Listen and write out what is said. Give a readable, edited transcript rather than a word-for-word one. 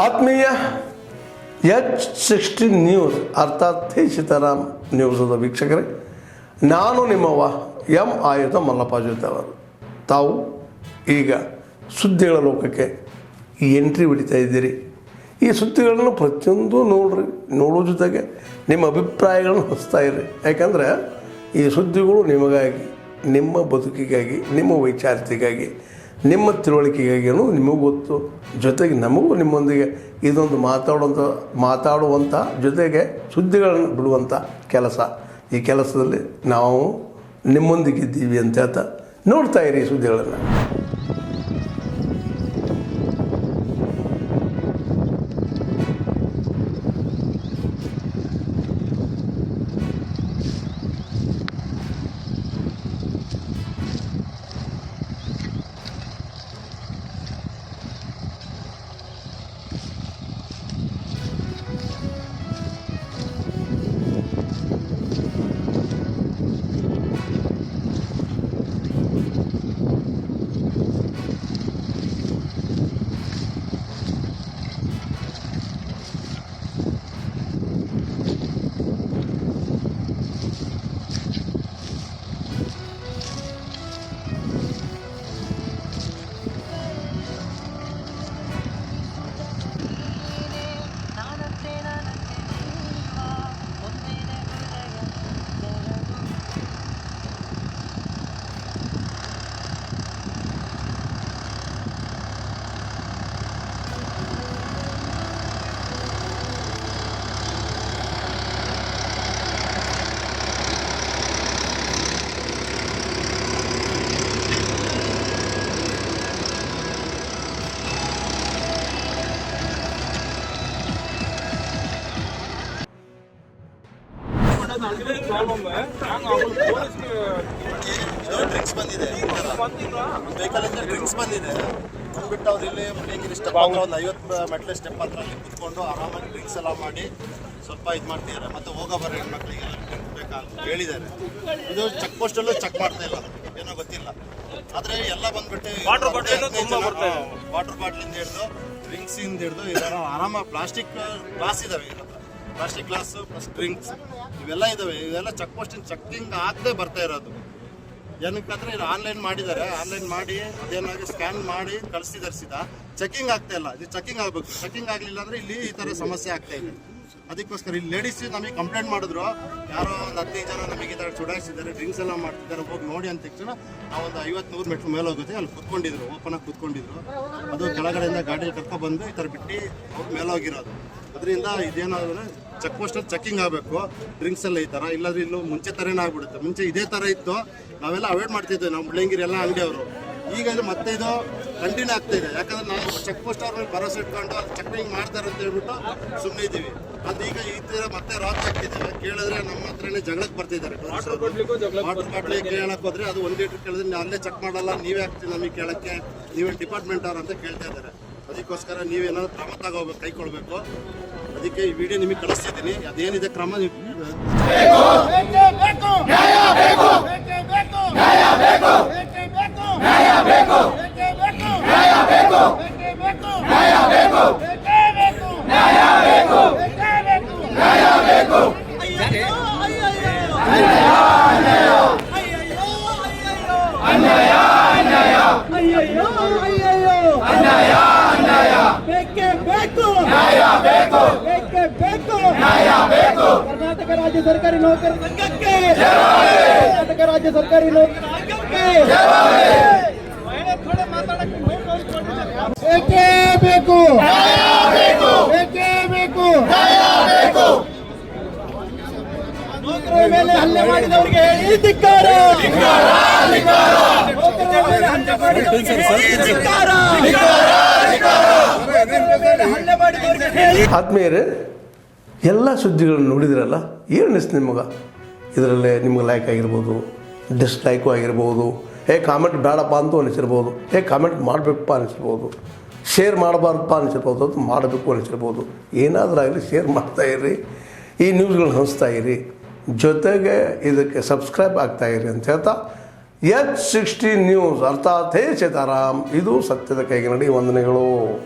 ಆತ್ಮೀಯ H16 news ಅರ್ಥಾತ್ ಹೇ ಸೀತಾರಾಮ್ ನ್ಯೂಸದ ವೀಕ್ಷಕರೇ, ನಾನು ನಿಮ್ಮವ ಎಂ ಆಯುಧ ಮಲ್ಲಪ್ಪ ಜೊತೆ ಅವರು. ತಾವು ಈಗ ಸುದ್ದಿಗಳ ಲೋಕಕ್ಕೆ ಎಂಟ್ರಿ ಹೊಡಿತಾ ಇದ್ದೀರಿ. ಈ ಸುದ್ದಿಗಳನ್ನು ಪ್ರತಿಯೊಂದು ನೋಡೋ ಜೊತೆಗೆ ನಿಮ್ಮ ಅಭಿಪ್ರಾಯಗಳನ್ನು ಹಚ್ತಾ ಇರಿ. ಯಾಕಂದರೆ ಈ ಸುದ್ದಿಗಳು ನಿಮಗಾಗಿ, ನಿಮ್ಮ ಬದುಕಿಗಾಗಿ, ನಿಮ್ಮ ವೈಚಾರಿಕೆಗಾಗಿ, ನಿಮ್ಮ ತಿಳುವಳಿಕೆಗಾಗಿಯೂ ನಿಮಗೂ ಗೊತ್ತು, ಜೊತೆಗೆ ನಮಗೂ ನಿಮ್ಮೊಂದಿಗೆ ಇದೊಂದು ಮಾತಾಡುವಂಥ ಜೊತೆಗೆ ಸುದ್ದಿಗಳನ್ನು ಬಿಡುವಂಥ ಕೆಲಸ. ಈ ಕೆಲಸದಲ್ಲಿ ನಾವು ನಿಮ್ಮೊಂದಿಗಿದ್ದೀವಿ ಅಂತ ಹೇಳ್ತಾ ನೋಡ್ತಾ ಇರಿ ಈ ಸುದ್ದಿಗಳನ್ನು. ಡ್ರಿಂಕ್ಸ್ ಬಂದಿದೆ, ವೆಹಿಕಲಿಂದ ಡ್ರಿಂಕ್ಸ್ ಬಂದಿದೆ ಬಂದ್ಬಿಟ್ಟು ಅವ್ರು ಇಲ್ಲಿ ಮುಳ್ಳಂಗಿರಿ ಸ್ಟೆಪ್ ಹತ್ರ ಒಂದು 50 ಮೆಟ್ಲೆ ಸ್ಟೆಪ್ ಹತ್ರ ಅಲ್ಲಿ ಕುತ್ಕೊಂಡು ಆರಾಮಾಗಿ ಡ್ರಿಂಕ್ಸ್ ಎಲ್ಲ ಮಾಡಿ ಸ್ವಲ್ಪ ಇದು ಮಾಡ್ತಿದ್ದಾರೆ. ಮತ್ತು ಹೋಗೋ ಬರೋ ಹೆಣ್ಮಕ್ಳಿಗೆಲ್ಲ ಡ್ರಿಂಕ್ ಬೇಕಂತ ಹೇಳಿದ್ದಾರೆ. ಇದು ಚೆಕ್ ಪೋಸ್ಟಲ್ಲೂ ಚೆಕ್ ಮಾಡ್ತಾ ಇಲ್ಲ, ಏನೋ ಗೊತ್ತಿಲ್ಲ. ಆದರೆ ಎಲ್ಲ ಬಂದ್ಬಿಟ್ಟು ವಾಟರ್ ಬಾಟ್ಲಿಂದ ಹಿಡಿದು ಡ್ರಿಂಕ್ಸಿಂದ ಹಿಡಿದು ಇದರ ಆರಾಮಾಗಿ ಪ್ಲಾಸ್ಟಿಕ್ ಗ್ಲಾಸ್ ಇದ್ದಾವೆ, ಪ್ಲಾಸ್ಟಿಕ್ ಗ್ಲಾಸು ಪ್ಲಸ್ ಡ್ರಿಂಕ್ಸ್ ಇವೆಲ್ಲ ಇದ್ದಾವೆ. ಇವೆಲ್ಲ ಚೆಕ್ ಪೋಸ್ಟಿನ ಚೆಕ್ಕಿಂಗ್ ಆಗದೆ ಬರ್ತಾ ಇರೋದು. ಏನಕ್ಕಂದ್ರೆ ಇದು ಆನ್ಲೈನ್ ಮಾಡಿದ್ದಾರೆ, ಆನ್ಲೈನ್ ಮಾಡಿ ಅದೇನಾಗಿ ಸ್ಕ್ಯಾನ್ ಮಾಡಿ ಕಳಿಸ್ತಿದ್ದಾರೆ ಸೀದಾ. ಚೆಕಿಂಗ್ ಆಗ್ತಾ ಇಲ್ಲ, ಇದು ಚೆಕಿಂಗ್ ಆಗಬೇಕು. ಚೆಕಿಂಗ್ ಆಗಲಿಲ್ಲ ಅಂದರೆ ಇಲ್ಲಿ ಈ ಥರ ಸಮಸ್ಯೆ ಆಗ್ತಾ ಇದೆ. ಅದಕ್ಕೋಸ್ಕರ ಇಲ್ಲಿ ಲೇಡೀಸ್ ನಮಗೆ ಕಂಪ್ಲೇಂಟ್ ಮಾಡಿದ್ರು, ಯಾರೋ ಒಂದು 15 ಜನ ನಮಗೆ ಈ ಥರ ಚುಡಾಯಿಸಿದ್ದಾರೆ, ಡ್ರಿಂಕ್ಸ್ ಎಲ್ಲ ಮಾಡ್ತಿದ್ದಾರೆ, ಹೋಗಿ ನೋಡಿ ಅಂತ ತಕ್ಷಣ ನಾವೊಂದು 50-100 ಮೆಟ್ಲು ಮೇಲೆ ಹೋಗುತ್ತೆ, ಅಲ್ಲಿ ಕುತ್ಕೊಂಡಿದ್ರು, ಓಪನಾಗಿ ಕುತ್ಕೊಂಡಿದ್ರು. ಅದು ಕೆಳಗಡೆಯಿಂದ ಗಾಡಿ ಕರ್ಕೊಬಂದು ಈ ಥರ ಬಿಟ್ಟು ಅವ್ರು ಮೇಲೆ ಹೋಗಿರೋದು. ಅದರಿಂದ ಇದೇನಾದ್ರೆ ಚೆಕ್ ಪೋಸ್ಟಲ್ಲಿ ಚೆಕಿಂಗ್ ಆಗಬೇಕು. ಡ್ರಿಂಕ್ಸ್ ಎಲ್ಲ ಈ ಥರ ಇಲ್ಲಾಂದ್ರೆ ಇಲ್ಲೂ ಮುಂಚೆ ಥರನೇ ಆಗ್ಬಿಡುತ್ತೆ. ಮುಂಚೆ ಇದೇ ಥರ ಇತ್ತು, ನಾವೆಲ್ಲ ಅವಾಯ್ಡ್ ಮಾಡ್ತಿದ್ವಿ ನಾವು ಮುಳ್ಳಂಗಿರಿ ಎಲ್ಲ ಅಂಗಡಿಯವರು. ಈಗ ಇದು ಮತ್ತೆ ಇದು ಕಂಟಿನ್ಯೂ ಆಗ್ತಾ ಇದೆ. ಯಾಕಂದ್ರೆ ನಾವು ಚೆಕ್ ಪೋಸ್ಟ್ ಅವ್ರ ಮೇಲೆ ಭರೋಸೆ ಇಟ್ಕೊಂಡು ಅದು ಚೆಕಿಂಗ್ ಮಾಡ್ತಾರೆ ಅಂತ ಹೇಳ್ಬಿಟ್ಟು ಸುಮ್ಮನೆ ಇದ್ದೀವಿ. ಅದು ಈಗ ಈ ಥರ ಮತ್ತೆ ರಾತ್ ಆಗ್ತಿದ್ದೇವೆ. ಕೇಳಿದ್ರೆ ನಮ್ಮ ಹತ್ರನೇ ಜಗಳಕ್ಕೆ ಬರ್ತಿದ್ದಾರೆ. ವಾಟರ್ ಬಾಟ್ಲಿ ಕೇಳಕ್ಕೆ ಹೋದ್ರೆ ಅದು 1 ಲೀಟ್ರ್ ಕೇಳಿದ್ರೆ ಅಲ್ಲೇ ಚೆಕ್ ಮಾಡಲ್ಲ, ನೀವೇ ಆಗ್ತೀವಿ ನಮಗೆ ಕೇಳಕ್ಕೆ, ನೀವೇ ಡಿಪಾರ್ಟ್ಮೆಂಟ್ ಅವ್ರು ಅಂತ ಕೇಳ್ತಾ ಇದ್ದಾರೆ. ಅದಕ್ಕೋಸ್ಕರ ನೀವೇನಾದ್ರು ಕ್ರಮ ತಗೋಬೇಕು, ಕೈಗೊಳ್ಬೇಕು. ಅದಕ್ಕೆ ಈ ವಿಡಿಯೋ ನಿಮಗೆ ಕಳಿಸ್ತಿದ್ದೀನಿ. ಅದೇನಿದೆ ಕ್ರಮ ನೀವು ಕರ್ನಾಟಕ ರಾಜ್ಯ ಸರ್ಕಾರಿ ನೌಕರರ ಸಂಘಕ್ಕೆ, ಕರ್ನಾಟಕ ರಾಜ್ಯ ಸರ್ಕಾರಿ ನೌಕರರ ಸಂಘಕ್ಕೆ ಬೇಕೇ ಬೇಕು, ಬೇಕೇ ಬೇಕು. ನೌಕರರ ಮೇಲೆ ಹಲ್ಲೆ ಮಾಡಿದವರಿಗೆ ಧಿಕ್ಕಾರ, ನೌಕರರ ಮೇಲೆ ಹಲ್ಲೆ ಮಾಡಿದವರಿಗೆ ಧಿಕ್ಕಾರ. ಆತ್ಮೀಯರೇ, ಎಲ್ಲ ಸುದ್ದಿಗಳನ್ನು ನೋಡಿದ್ರಲ್ಲ, ಏನು ಅನಿಸ್ತು ನಿಮಗೆ? ಇದರಲ್ಲೇ ನಿಮ್ಗೆ ಲೈಕ್ ಆಗಿರ್ಬೋದು, ಡಿಸ್ಲೈಕು ಆಗಿರ್ಬೋದು, ಕಾಮೆಂಟ್ ಬೇಡಪ್ಪ ಅಂತೂ ಅನಿಸಿರ್ಬೋದು, ಕಾಮೆಂಟ್ ಮಾಡಬೇಕಪ್ಪ ಅನಿಸಿರ್ಬೋದು, ಶೇರ್ ಮಾಡಬಾರ್ದಪ್ಪ ಅನಿಸಿರ್ಬೋದು, ಅದು ಮಾಡಬೇಕು ಅನಿಸಿರ್ಬೋದು. ಏನಾದರೂ ಆಗಲಿ ಶೇರ್ ಮಾಡ್ತಾಯಿರಿ, ಈ ನ್ಯೂಸ್ಗಳನ್ನ ಹಂಚ್ತಾಯಿರಿ, ಜೊತೆಗೆ ಇದಕ್ಕೆ ಸಬ್ಸ್ಕ್ರೈಬ್ ಆಗ್ತಾಯಿರಿ ಅಂತ ಹೇಳ್ತಾ H16 ನ್ಯೂಸ್ ಅರ್ಥಾತ್ ಹೇ ಸೀತಾರಾಮ್, ಇದು ಸತ್ಯದ ಕೈಗೆ ನಡಿ. ವಂದನೆಗಳು.